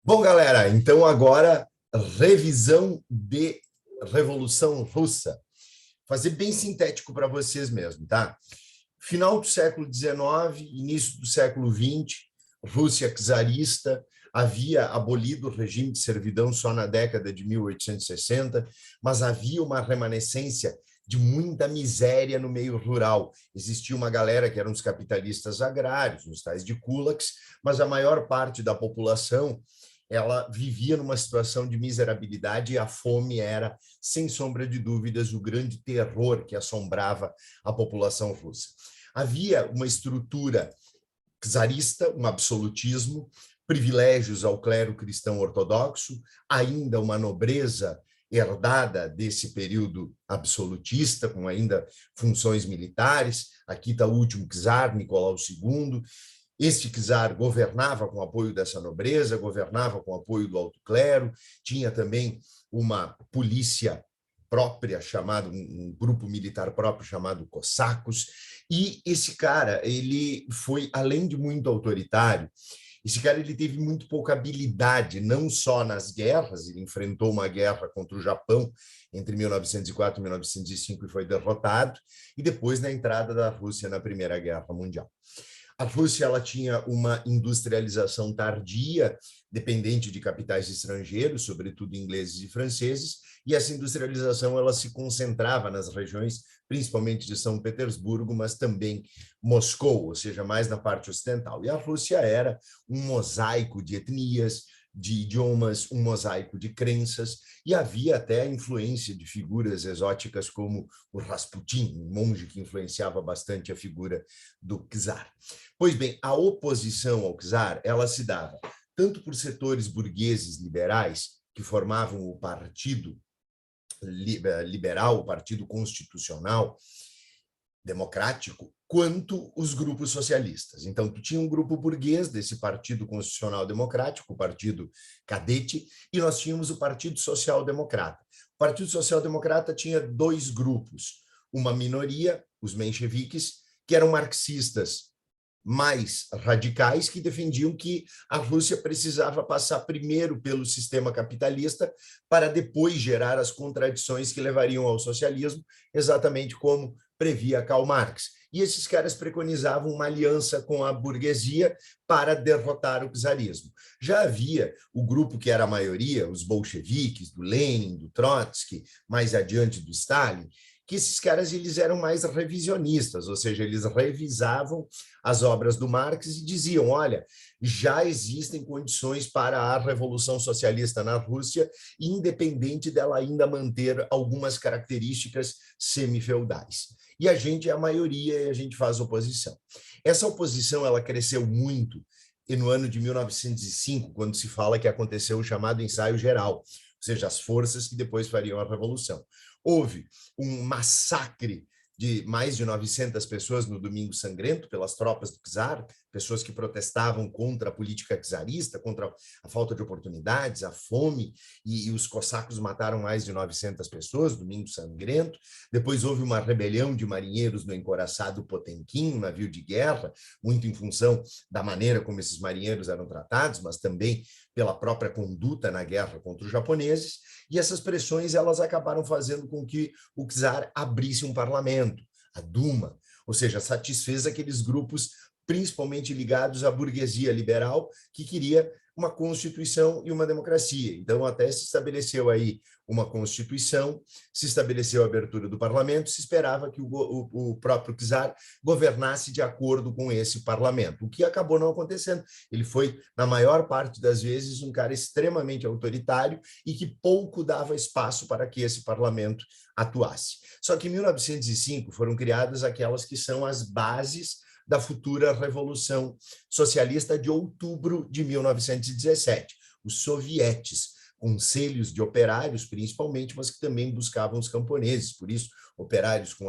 Bom, galera, então agora revisão de Revolução Russa. Fazer bem sintético para vocês mesmo, tá? Final do século XIX, início do século XX, Rússia czarista, havia abolido o regime de servidão só na década de 1860, mas havia uma remanescência de muita miséria no meio rural. Existia uma galera que eram os capitalistas agrários, os tais de kulaks, mas a maior parte da população ela vivia numa situação de miserabilidade e a fome era, sem sombra de dúvidas, o grande terror que assombrava a população russa. Havia uma estrutura czarista, um absolutismo, privilégios ao clero cristão ortodoxo, ainda uma nobreza herdada desse período absolutista, com ainda funções militares. Aqui está o último czar, Nicolau II. Este czar governava com o apoio dessa nobreza, governava com o apoio do alto clero, tinha também uma polícia própria, chamado um grupo militar próprio chamado cossacos, e esse cara, ele foi, além de muito autoritário, esse cara ele teve muito pouca habilidade, não só nas guerras, ele enfrentou uma guerra contra o Japão entre 1904 e 1905 e foi derrotado, e depois na entrada da Rússia na Primeira Guerra Mundial. A Rússia ela tinha uma industrialização tardia, dependente de capitais estrangeiros, sobretudo ingleses e franceses, e essa industrialização ela se concentrava nas regiões, principalmente de São Petersburgo, mas também Moscou, ou seja, mais na parte ocidental. E a Rússia era um mosaico de etnias, de idiomas, um mosaico de crenças, e havia até a influência de figuras exóticas como o Rasputin, um monge que influenciava bastante a figura do czar. Pois bem, a oposição ao czar, ela se dava tanto por setores burgueses liberais, que formavam o Partido Liberal, o Partido Constitucional, democrático, quanto os grupos socialistas. Então, tu tinha um grupo burguês desse Partido Constitucional Democrático, o Partido Cadete, e nós tínhamos o Partido Social Democrata. O Partido Social Democrata tinha dois grupos, uma minoria, os mencheviques, que eram marxistas mais radicais, que defendiam que a Rússia precisava passar primeiro pelo sistema capitalista para depois gerar as contradições que levariam ao socialismo, exatamente como previa Karl Marx. E esses caras preconizavam uma aliança com a burguesia para derrotar o czarismo. Já havia o grupo que era a maioria, os bolcheviques, do Lenin, do Trotsky, mais adiante do Stalin, que esses caras eles eram mais revisionistas, ou seja, eles revisavam as obras do Marx e diziam, olha, já existem condições para a revolução socialista na Rússia, independente dela ainda manter algumas características semifeudais. E a gente é a maioria e a gente faz oposição. Essa oposição ela cresceu muito e no ano de 1905, quando se fala que aconteceu o chamado ensaio geral, ou seja, as forças que depois fariam a revolução. Houve um massacre de mais de 900 pessoas no Domingo Sangrento pelas tropas do czar, pessoas que protestavam contra a política czarista, contra a falta de oportunidades, a fome, e os cossacos mataram mais de 900 pessoas, Domingo Sangrento. Depois houve uma rebelião de marinheiros no encoraçado Potemkin, um navio de guerra, muito em função da maneira como esses marinheiros eram tratados, mas também pela própria conduta na guerra contra os japoneses, e essas pressões elas acabaram fazendo com que o czar abrisse um parlamento, a Duma, ou seja, satisfez aqueles grupos principalmente ligados à burguesia liberal que queria uma constituição e uma democracia. Então, até se estabeleceu aí uma constituição, se estabeleceu a abertura do parlamento, se esperava que o próprio czar governasse de acordo com esse parlamento, o que acabou não acontecendo. Ele foi, na maior parte das vezes, um cara extremamente autoritário e que pouco dava espaço para que esse parlamento atuasse. Só que em 1905 foram criadas aquelas que são as bases da futura Revolução Socialista de outubro de 1917, os sovietes, conselhos de operários principalmente, mas que também buscavam os camponeses, por isso operários com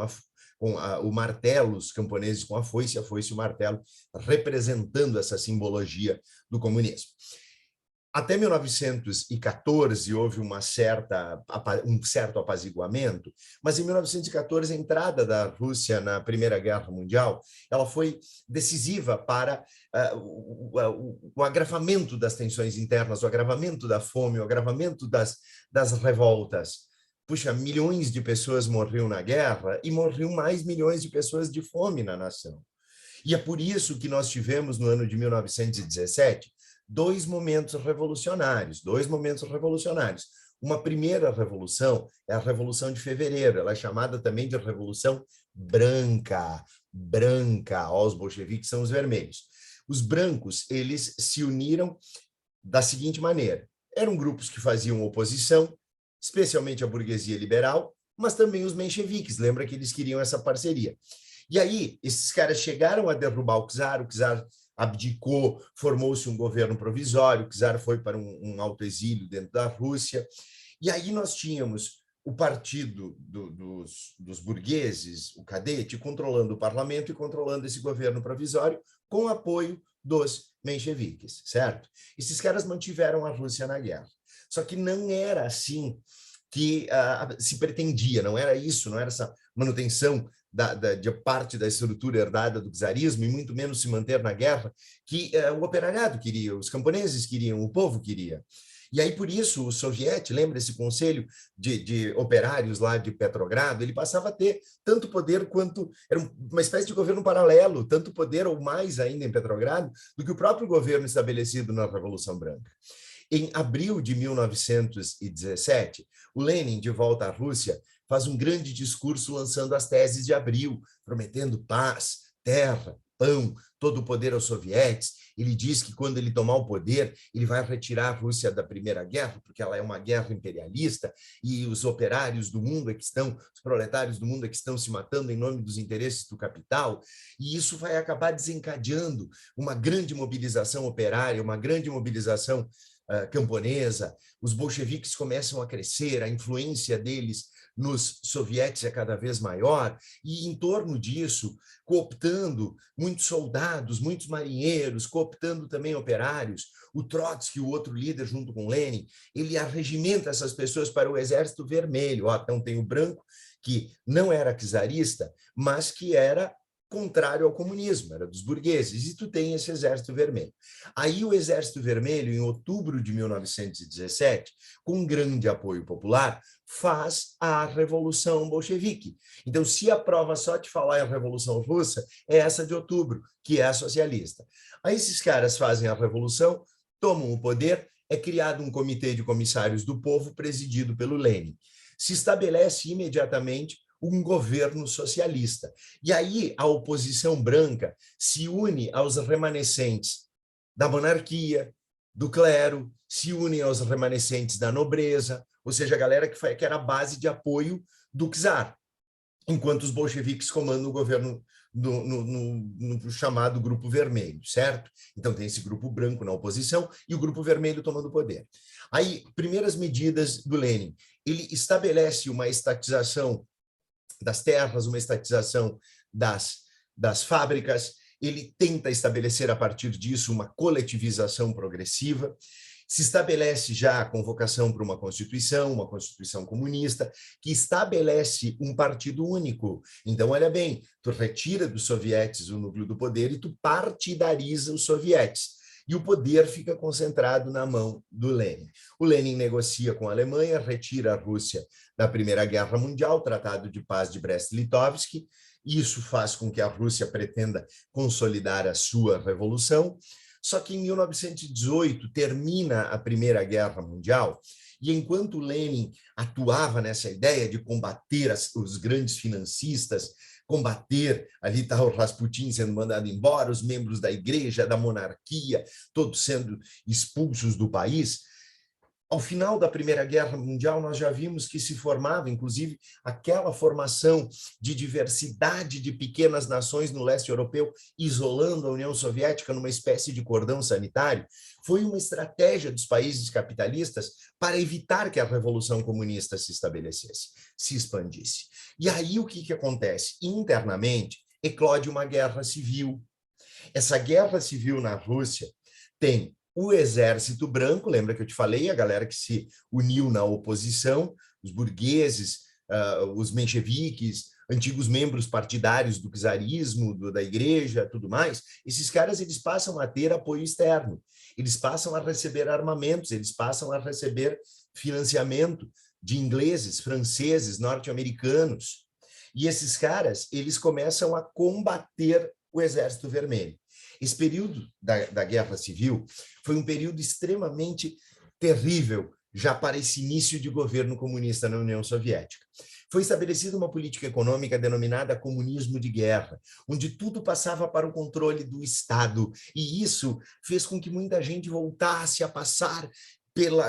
o martelo, os camponeses com a foice e o martelo, representando essa simbologia do comunismo. Até 1914 houve um certo apaziguamento, mas em 1914 a entrada da Rússia na Primeira Guerra Mundial ela foi decisiva para o agravamento das tensões internas, o agravamento da fome, o agravamento das revoltas. Puxa, milhões de pessoas morriam na guerra e morriam mais milhões de pessoas de fome na nação. E é por isso que nós tivemos, no ano de 1917, dois momentos revolucionários. Uma primeira revolução é a Revolução de Fevereiro, ela é chamada também de Revolução Branca. Os bolcheviques são os vermelhos. Os brancos, eles se uniram da seguinte maneira: eram grupos que faziam oposição, especialmente a burguesia liberal, mas também os mencheviques, lembra que eles queriam essa parceria. E aí, esses caras chegaram a derrubar o czar abdicou, formou-se um governo provisório, o czar foi para um autoexílio dentro da Rússia, e aí nós tínhamos o partido dos burgueses, o cadete, controlando o parlamento e controlando esse governo provisório com o apoio dos mencheviques, certo? Esses caras mantiveram a Rússia na guerra. Só que não era assim que se pretendia, não era isso, não era essa manutenção de parte da estrutura herdada do czarismo, e muito menos se manter na guerra, que o operariado queria, os camponeses queriam, o povo queria. E aí, por isso, o soviete, lembra esse conselho de operários lá de Petrogrado, ele passava a ter tanto poder quanto, era uma espécie de governo paralelo, tanto poder ou mais ainda em Petrogrado, do que o próprio governo estabelecido na Revolução Branca. Em abril de 1917, o Lenin, de volta à Rússia, faz um grande discurso lançando as teses de Abril, prometendo paz, terra, pão, todo o poder aos sovietes. Ele diz que quando ele tomar o poder, ele vai retirar a Rússia da Primeira Guerra, porque ela é uma guerra imperialista, e os operários do mundo os proletários do mundo estão se matando em nome dos interesses do capital, e isso vai acabar desencadeando uma grande mobilização operária, uma grande mobilização camponesa. Os bolcheviques começam a crescer, a influência deles nos sovietes é cada vez maior, e em torno disso, cooptando muitos soldados, muitos marinheiros, cooptando também operários. O Trotsky, o outro líder, junto com Lenin, ele arregimenta essas pessoas para o Exército Vermelho. Então tem o branco, que não era czarista, mas que era contrário ao comunismo, era dos burgueses, e tu tem esse Exército Vermelho. Aí o Exército Vermelho, em outubro de 1917, com um grande apoio popular, faz a Revolução Bolchevique. Então, se a prova só te falar em Revolução Russa, é essa de outubro, que é a socialista. Aí esses caras fazem a Revolução, tomam o poder, é criado um comitê de comissários do povo presidido pelo Lenin. Se estabelece imediatamente um governo socialista. E aí a oposição branca se une aos remanescentes da monarquia, do clero, se une aos remanescentes da nobreza, ou seja, a galera que era a base de apoio do czar, enquanto os bolcheviques comandam o governo no chamado Grupo Vermelho, certo? Então tem esse grupo branco na oposição e o Grupo Vermelho tomando o poder. Aí, primeiras medidas do Lenin, ele estabelece uma estatização das terras, uma estatização das fábricas, ele tenta estabelecer a partir disso uma coletivização progressiva, se estabelece já a convocação para uma constituição comunista, que estabelece um partido único. Então, olha bem, tu retira dos sovietes o núcleo do poder e tu partidariza os sovietes. E o poder fica concentrado na mão do Lenin. O Lenin negocia com a Alemanha, retira a Rússia da Primeira Guerra Mundial, Tratado de Paz de Brest-Litovsk. Isso faz com que a Rússia pretenda consolidar a sua revolução. Só que em 1918 termina a Primeira Guerra Mundial, e enquanto Lenin atuava nessa ideia de combater os grandes financistas, combater, ali está o Rasputin sendo mandado embora, os membros da igreja, da monarquia, todos sendo expulsos do país. Ao final da Primeira Guerra Mundial, nós já vimos que se formava, inclusive, aquela formação de diversidade de pequenas nações no leste europeu, isolando a União Soviética numa espécie de cordão sanitário. Foi uma estratégia dos países capitalistas para evitar que a Revolução Comunista se estabelecesse, se expandisse. E aí o que acontece? Internamente, eclode uma guerra civil. Essa guerra civil na Rússia tem o Exército Branco, lembra que eu te falei, a galera que se uniu na oposição, os burgueses, os mencheviques, antigos membros partidários do czarismo, da igreja, tudo mais, esses caras eles passam a ter apoio externo, eles passam a receber armamentos, eles passam a receber financiamento de ingleses, franceses, norte-americanos. E esses caras, eles começam a combater o Exército Vermelho. Esse período da Guerra Civil foi um período extremamente terrível já para esse início de governo comunista na União Soviética. Foi estabelecida uma política econômica denominada comunismo de guerra, onde tudo passava para o controle do Estado, e isso fez com que muita gente voltasse a passar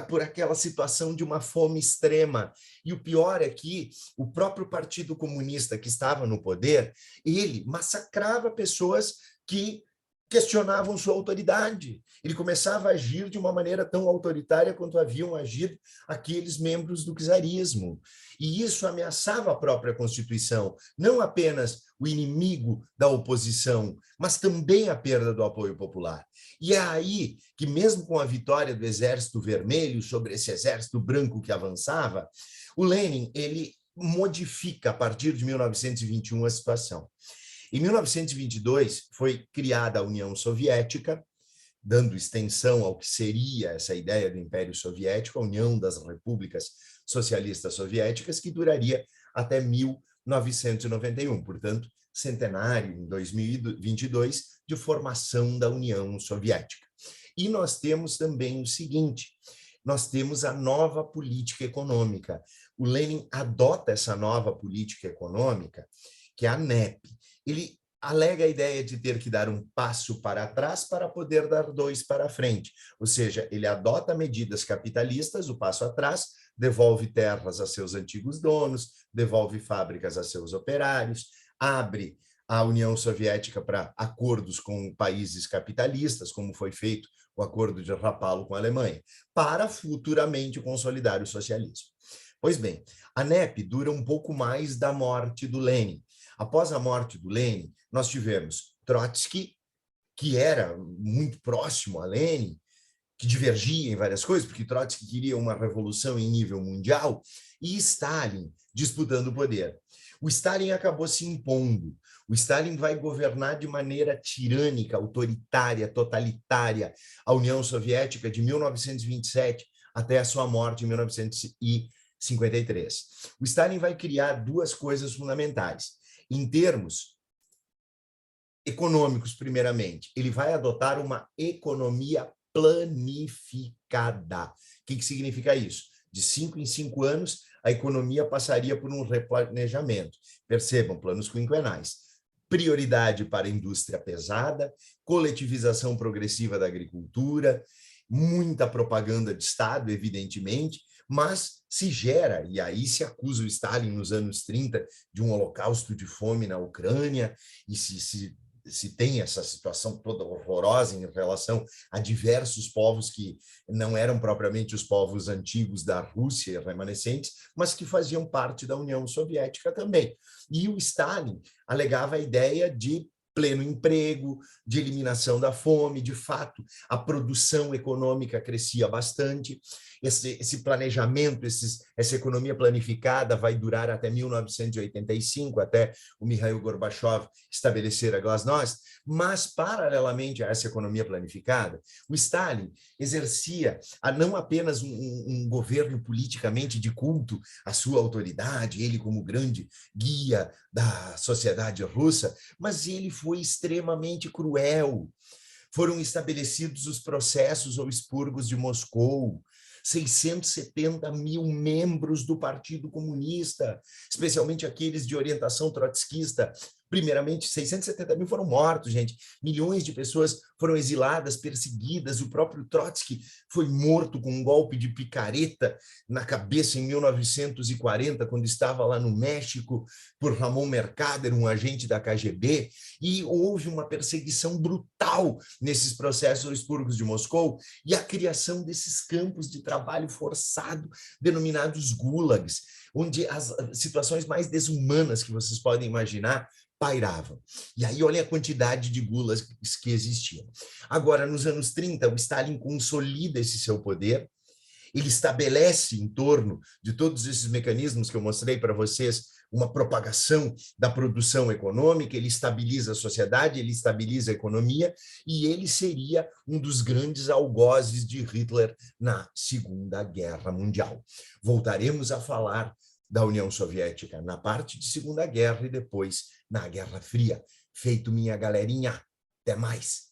por aquela situação de uma fome extrema. E o pior é que o próprio Partido Comunista que estava no poder, ele massacrava pessoas que questionavam sua autoridade. Ele começava a agir de uma maneira tão autoritária quanto haviam agido aqueles membros do czarismo. E isso ameaçava a própria Constituição, não apenas o inimigo da oposição, mas também a perda do apoio popular. E é aí que, mesmo com a vitória do Exército Vermelho sobre esse Exército Branco que avançava, o Lenin ele modifica, a partir de 1921, a situação. Em 1922, foi criada a União Soviética, dando extensão ao que seria essa ideia do Império Soviético, a União das Repúblicas Socialistas Soviéticas, que duraria até 1991, portanto, centenário, em 2022, de formação da União Soviética. E nós temos também o seguinte, nós temos a nova política econômica. O Lenin adota essa nova política econômica, que é a NEP. Ele alega a ideia de ter que dar um passo para trás para poder dar dois para frente. Ou seja, ele adota medidas capitalistas, o passo atrás, devolve terras a seus antigos donos, devolve fábricas a seus operários, abre a União Soviética para acordos com países capitalistas, como foi feito o acordo de Rapallo com a Alemanha, para futuramente consolidar o socialismo. Pois bem, a NEP dura um pouco mais da morte do Lenin. Após a morte do Lenin, nós tivemos Trotsky, que era muito próximo a Lenin, que divergia em várias coisas, porque Trotsky queria uma revolução em nível mundial, e Stalin disputando o poder. O Stalin acabou se impondo. O Stalin vai governar de maneira tirânica, autoritária, totalitária a União Soviética de 1927 até a sua morte em 1953. O Stalin vai criar duas coisas fundamentais. Em termos econômicos, primeiramente, ele vai adotar uma economia planificada. O que significa isso? De 5 em 5 anos, a economia passaria por um replanejamento. Percebam, planos quinquenais. Prioridade para a indústria pesada, coletivização progressiva da agricultura, muita propaganda de Estado, evidentemente, mas se gera, e aí se acusa o Stalin nos anos 30 de um holocausto de fome na Ucrânia, e se tem essa situação toda horrorosa em relação a diversos povos que não eram propriamente os povos antigos da Rússia, remanescentes, mas que faziam parte da União Soviética também. E o Stalin alegava a ideia de pleno emprego, de eliminação da fome. De fato, a produção econômica crescia bastante. Esse planejamento, essa economia planificada vai durar até 1985, até o Mikhail Gorbachev estabelecer a glasnost, mas, paralelamente a essa economia planificada, o Stalin exercia não apenas um governo politicamente de culto à sua autoridade, ele como grande guia da sociedade russa, mas ele foi extremamente cruel. Foram estabelecidos os processos ou expurgos de Moscou, 670 mil membros do Partido Comunista, especialmente aqueles de orientação trotskista. Primeiramente, 670 mil foram mortos, gente. Milhões de pessoas foram exiladas, perseguidas. O próprio Trotsky foi morto com um golpe de picareta na cabeça em 1940, quando estava lá no México, por Ramon Mercader, um agente da KGB. E houve uma perseguição brutal nesses processos expurgos de Moscou e a criação desses campos de trabalho forçado, denominados gulags, onde as situações mais desumanas que vocês podem imaginar pairavam. E aí olha a quantidade de gulas que existiam. Agora, nos anos 30, o Stalin consolida esse seu poder, ele estabelece em torno de todos esses mecanismos que eu mostrei para vocês uma propagação da produção econômica, ele estabiliza a sociedade, ele estabiliza a economia, e ele seria um dos grandes algozes de Hitler na Segunda Guerra Mundial. Voltaremos a falar da União Soviética na parte de Segunda Guerra e depois na Guerra Fria. Feito, minha galerinha. Até mais.